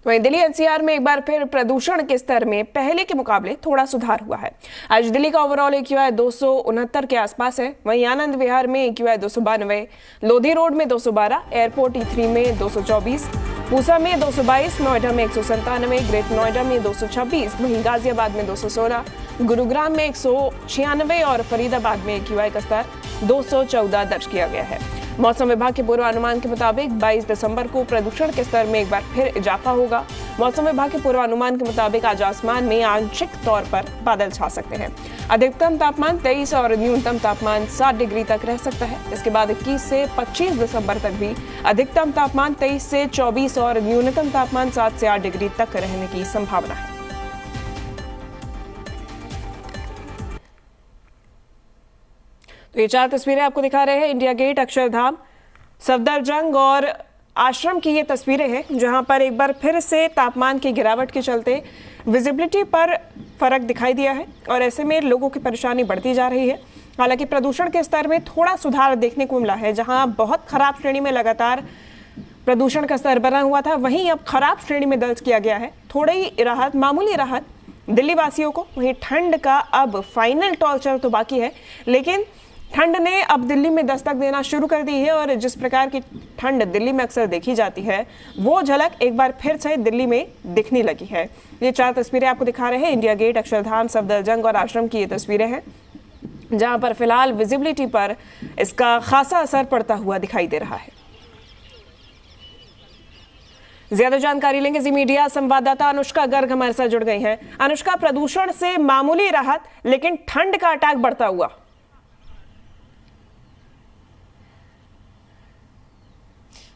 वहीं दिल्ली एनसीआर में एक बार फिर प्रदूषण के स्तर में पहले के मुकाबले थोड़ा सुधार हुआ है। आज दिल्ली का ओवरऑल AQI 269 के आसपास है। वहीं आनंद विहार में AQI 292, लोधी रोड में 212, एयरपोर्ट E3 में 224, पूसा में 222, नोएडा में 197, ग्रेट नोएडा में 226, वहीं गाजियाबाद में 216, गुरुग्राम में 196 और फरीदाबाद में AQI का स्तर 214 दर्ज किया गया है। मौसम विभाग के पूर्वानुमान के मुताबिक 22 दिसंबर को प्रदूषण के स्तर में एक बार फिर इजाफा होगा। मौसम विभाग के पूर्वानुमान के मुताबिक आज आसमान में आंशिक तौर पर बादल छा सकते हैं। अधिकतम तापमान 23 और न्यूनतम तापमान 7 डिग्री तक रह सकता है। इसके बाद 21 से 25 दिसंबर तक भी अधिकतम तापमान 23 से 24 और न्यूनतम तापमान 7 से 8 डिग्री तक रहने की संभावना है। तो ये 4 तस्वीरें आपको दिखा रहे हैं इंडिया गेट, अक्षरधाम, सफदरजंग और आश्रम की ये तस्वीरें हैं, जहां पर एक बार फिर से तापमान की गिरावट के चलते विजिबिलिटी पर फर्क दिखाई दिया है और ऐसे में लोगों की परेशानी बढ़ती जा रही है। हालांकि प्रदूषण के स्तर में थोड़ा सुधार देखने को मिला है। जहां बहुत खराब श्रेणी में लगातार प्रदूषण का स्तर बना हुआ था, वहीं अब खराब श्रेणी में दर्ज किया गया है। थोड़ी राहत, मामूली राहत दिल्ली वासियों को। वहीं ठंड का अब फाइनल टॉर्चर तो बाकी है, लेकिन ठंड ने अब दिल्ली में दस्तक देना शुरू कर दी है और जिस प्रकार की ठंड दिल्ली में अक्सर देखी जाती है, वो झलक एक बार फिर से दिल्ली में दिखने लगी है। ये 4 तस्वीरें आपको दिखा रहे हैं इंडिया गेट, अक्षरधाम, सफदरजंग और आश्रम की ये तस्वीरें हैं, जहां पर फिलहाल विजिबिलिटी पर इसका खासा असर पड़ता हुआ दिखाई दे रहा है। ज्यादा जानकारी लेंगे जी मीडिया संवाददाता अनुष्का गर्ग हमारे साथ जुड़ गई हैं। अनुष्का, प्रदूषण से मामूली राहत, लेकिन ठंड का अटैक बढ़ता हुआ।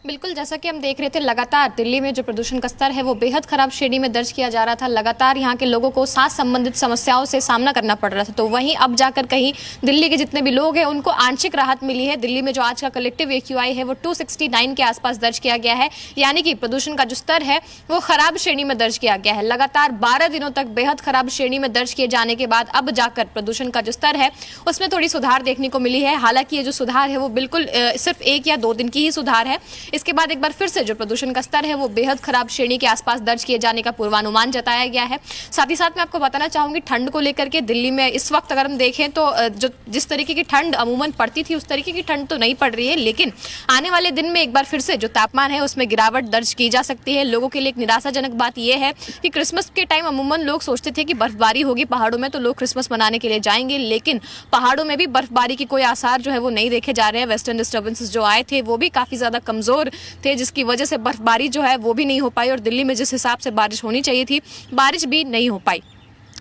बिल्कुल, जैसा कि हम देख रहे थे, लगातार दिल्ली में जो प्रदूषण का स्तर है वो बेहद खराब श्रेणी में दर्ज किया जा रहा था। लगातार यहाँ के लोगों को सांस संबंधित समस्याओं से सामना करना पड़ रहा था। तो वहीं अब जाकर कहीं दिल्ली के जितने भी लोग हैं उनको आंशिक राहत मिली है। दिल्ली में जो आज का कलेक्टिव AQI है वो 269 के आसपास दर्ज किया गया है, यानी कि प्रदूषण का जो स्तर है वो खराब श्रेणी में दर्ज किया गया है। लगातार 12 दिनों तक बेहद खराब श्रेणी में दर्ज किए जाने के बाद अब जाकर प्रदूषण का जो स्तर है उसमें थोड़ी सुधार देखने को मिली है। हालांकि ये जो सुधार है वो बिल्कुल सिर्फ 1 या 2 दिन की ही सुधार है। इसके बाद एक बार फिर से जो प्रदूषण का स्तर है वो बेहद खराब श्रेणी के आसपास दर्ज किए जाने का पूर्वानुमान जताया गया है। साथ ही साथ मैं आपको बताना चाहूंगी, ठंड को लेकर के दिल्ली में इस वक्त अगर हम देखें तो जो जिस तरीके की ठंड अमूमन पड़ती थी उस तरीके की ठंड तो नहीं पड़ रही है, लेकिन आने वाले दिन में एक बार फिर से जो तापमान है उसमें गिरावट दर्ज की जा सकती है। लोगों के लिए एक निराशाजनक बात यह है कि क्रिसमस के टाइम अमूमन लोग सोचते थे कि बर्फबारी होगी पहाड़ों में तो लोग क्रिसमस मनाने के लिए जाएंगे, लेकिन पहाड़ों में भी बर्फबारी की कोई आसार जो है वो नहीं देखे जा रहे हैं। वेस्टर्न डिस्टर्बेंसेस जो आए थे वो भी काफी ज्यादा कमजोर थे, जिसकी वजह से बर्फबारी जो है वो भी नहीं हो पाई और दिल्ली में जिस हिसाब से बारिश होनी चाहिए थी बारिश भी नहीं हो पाई।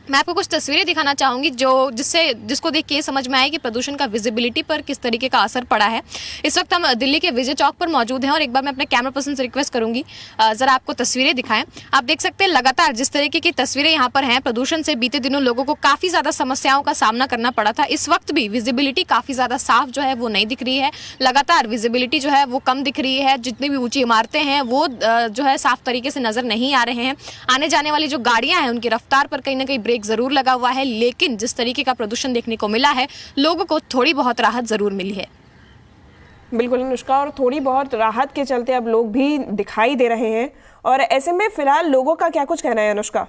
मैं आपको कुछ तस्वीरें दिखाना चाहूंगी जिसको देख के ये समझ में आए कि प्रदूषण का विजिबिलिटी पर किस तरीके का असर पड़ा है। इस वक्त हम दिल्ली के विजय चौक पर मौजूद हैं और एक बार मैं अपने कैमरा पर्सन से रिक्वेस्ट करूंगी जरा आपको तस्वीरें दिखाएं। आप देख सकते हैं लगातार जिस तरीके की तस्वीरें यहाँ पर हैं, प्रदूषण से बीते दिनों लोगों को काफी ज्यादा समस्याओं का सामना करना पड़ा था। इस वक्त भी विजिबिलिटी काफी ज्यादा साफ जो है वो नहीं दिख रही है। लगातार विजिबिलिटी जो है वो कम दिख रही है। जितनी भी ऊंची इमारतें हैं वो जो है साफ तरीके से नजर नहीं आ रहे हैं। आने जाने वाली जो गाड़ियां हैं उनकी रफ्तार पर कहीं ना कहीं ब्रेक जरूर लगा हुआ है, लेकिन जिस तरीके का प्रदूषण देखने को मिला है लोगों को थोड़ी बहुत राहत जरूर मिली है। बिल्कुल अनुष्का, और थोड़ी बहुत राहत के चलते अब लोग भी दिखाई दे रहे हैं और ऐसे में फिलहाल लोगों का क्या कुछ कहना है अनुष्का?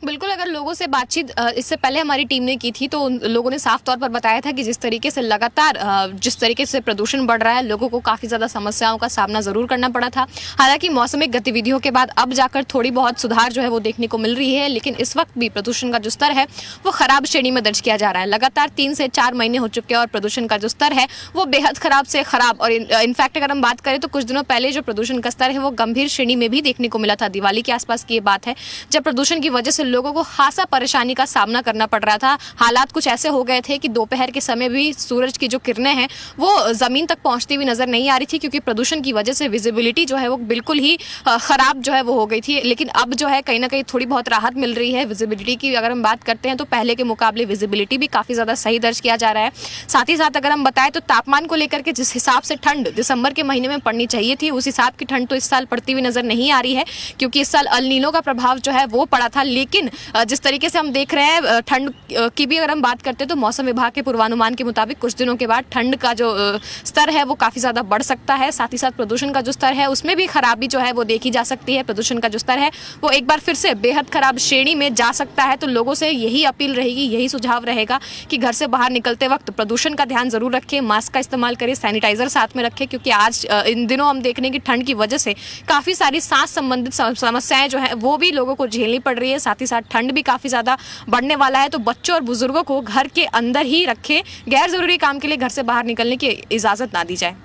बिल्कुल, अगर लोगों से बातचीत इससे पहले हमारी टीम ने की थी तो उन लोगों ने साफ तौर पर बताया था कि जिस तरीके से लगातार जिस तरीके से प्रदूषण बढ़ रहा है लोगों को काफ़ी ज़्यादा समस्याओं का सामना ज़रूर करना पड़ा था। हालांकि मौसमिक गतिविधियों के बाद अब जाकर थोड़ी बहुत सुधार जो है वो देखने को मिल रही है, लेकिन इस वक्त भी प्रदूषण का जो स्तर है वो खराब श्रेणी में दर्ज किया जा रहा है। लगातार 3 से 4 महीने हो चुके हैं और प्रदूषण का जो स्तर है वो बेहद खराब से खराब, और इनफैक्ट अगर हम बात करें तो कुछ दिनों पहले जो प्रदूषण का स्तर है वो गंभीर श्रेणी में भी देखने को मिला था। दिवाली के आसपास की ये बात है जब प्रदूषण की वजह से लोगों को खासा परेशानी का सामना करना पड़ रहा था। हालात कुछ ऐसे हो गए थे कि दोपहर के समय भी सूरज की जो किरणें हैं वो जमीन तक पहुंचती हुई नजर नहीं आ रही थी, क्योंकि प्रदूषण की वजह से विजिबिलिटी जो है वो बिल्कुल ही खराब जो है वो हो गई थी। लेकिन अब जो है कहीं ना कहीं थोड़ी बहुत राहत मिल रही है विजिबिलिटी की। अगर हम बात करते हैं तो पहले के मुकाबले विजिबिलिटी भी काफी ज्यादा सही दर्ज किया जा रहा है। साथ ही साथ अगर हम बताएं तो तापमान को लेकर के जिस हिसाब से ठंड दिसंबर के महीने में पड़नी चाहिए थी उस हिसाब की ठंड तो इस साल पड़ती हुई नजर नहीं आ रही है, क्योंकि इस साल अल नीनो का प्रभाव जो है वो पड़ा था। लेकिन लेकिन जिस तरीके से हम देख रहे हैं ठंड की भी अगर हम बात करते हैं तो मौसम विभाग के पूर्वानुमान के मुताबिक कुछ दिनों के बाद ठंड का जो स्तर है वो काफ़ी ज़्यादा बढ़ सकता है। साथ ही साथ प्रदूषण का जो स्तर है उसमें भी खराबी जो है वो देखी जा सकती है। प्रदूषण का जो स्तर है वो एक बार फिर से बेहद खराब श्रेणी में जा सकता है। तो लोगों से यही अपील रहेगी, यही सुझाव रहेगा कि घर से बाहर निकलते वक्त प्रदूषण का ध्यान जरूर रखें, मास्क का इस्तेमाल करें, सैनिटाइजर साथ में रखें, क्योंकि आज इन दिनों हम देख रहे हैं कि ठंड की वजह से काफ़ी सारी सांस संबंधित समस्याएं जो है वो भी लोगों को झेलनी पड़ रही है। साथ ही साथ ठंड भी काफ़ी ज़्यादा बढ़ने वाला है। तो बच्चों और बुजुर्गों को घर के अंदर ही रखें, गैर जरूरी काम के लिए घर से बाहर निकलने की इजाज़त ना दी जाए।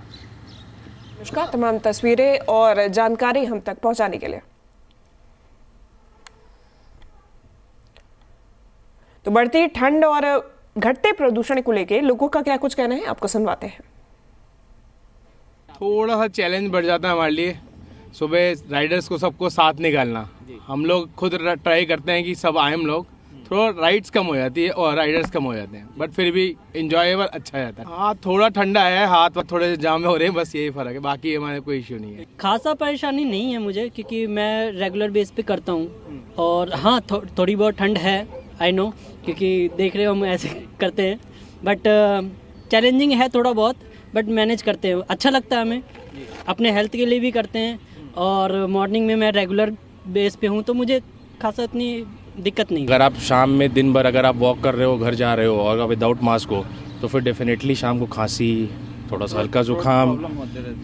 उसका तमाम तस्वीरें और जानकारी हम तक पहुंचाने के लिए। तो बढ़ती ठंड और घटते प्रदूषण को लेकर लोगों का क्या कुछ कहना है, आपको सुनवाते हैं। थोड़ा सा चैलेंज बढ़ जाता है हमारे लिए। सुबह राइडर्स को सबको साथ निकालना, हम लोग खुद ट्राई करते हैं कि सब आए हम लोग, थोड़ा राइड्स कम हो जाती है और राइडर्स कम हो जाते हैं, बट फिर भी इंजॉयबल अच्छा जाता है। हाँ, थोड़ा ठंडा है, हाथ थोड़े जाम में हो रहे हैं, बस यही फर्क है, बाकी हमारे कोई इश्यू नहीं है। खासा परेशानी नहीं है मुझे, क्योंकि मैं रेगुलर बेस पे करता हूँ। और हाँ, थोड़ी बहुत ठंड है, आई नो, क्योंकि देख रहे हो हम ऐसे करते हैं, बट चैलेंजिंग है थोड़ा बहुत, बट मैनेज करते हैं। अच्छा लगता है हमें, अपने हेल्थ के लिए भी करते हैं। और मॉर्निंग में मैं रेगुलर बेस पे हूँ तो मुझे खासा इतनी दिक्कत नहीं। अगर आप शाम में दिन भर अगर आप वॉक कर रहे हो, घर जा रहे हो और विदाउट मास्क हो, तो फिर डेफिनेटली शाम को खांसी, थोड़ा सा हल्का जुकाम,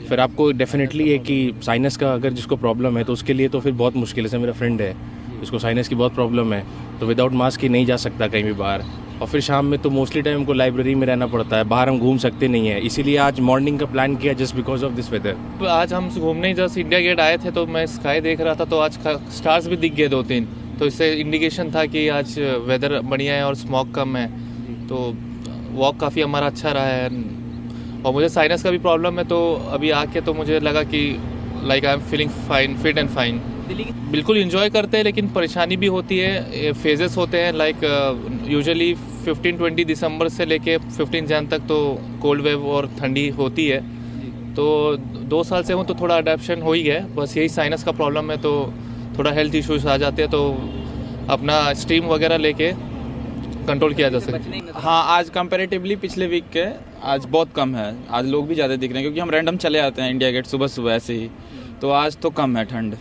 फिर आपको डेफिनेटली है कि साइनस का अगर जिसको प्रॉब्लम है तो उसके लिए तो फिर बहुत मुश्किल है। जैसे मेरा फ्रेंड है जिसको साइनस की बहुत प्रॉब्लम है, तो विदाउट मास्क ही नहीं जा सकता कहीं भी बाहर। और फिर शाम में तो मोस्टली टाइम हमको लाइब्रेरी में रहना पड़ता है, बाहर हम घूम सकते नहीं है। इसीलिए आज मॉर्निंग का प्लान किया just because of this weather. आज हम घूमने जस्ट इंडिया गेट आए थे, तो मैं स्काई देख रहा था, तो आज स्टार्स भी दिख गए 2-3, तो इससे इंडिकेशन था कि आज वेदर बढ़िया है और स्मॉग कम है, तो वॉक काफ़ी हमारा अच्छा रहा है। और मुझे साइनस का भी प्रॉब्लम है, तो अभी आके तो मुझे लगा कि like I am feeling fine, fit and fine. बिल्कुल इंजॉय करते हैं, लेकिन परेशानी भी होती है, फेजेस होते हैं। लाइक यूजुअली 15-20 दिसंबर से लेके 15 जन तक तो कोल्ड वेव और ठंडी होती है, तो 2 साल से हूँ तो थोड़ा अडेप्शन हो ही गया। बस यही साइनस का प्रॉब्लम है, तो थोड़ा हेल्थ इश्यूज आ जाते हैं, तो अपना स्टीम वगैरह लेके कंट्रोल किया जा सकता है। हाँ, आज कंपैरेटिवली पिछले वीक के आज बहुत कम है। आज लोग भी ज़्यादा दिख रहे हैं, क्योंकि हम रैंडम चले आते हैं इंडिया गेट सुबह सुबह ऐसे ही, तो आज तो कम है ठंड।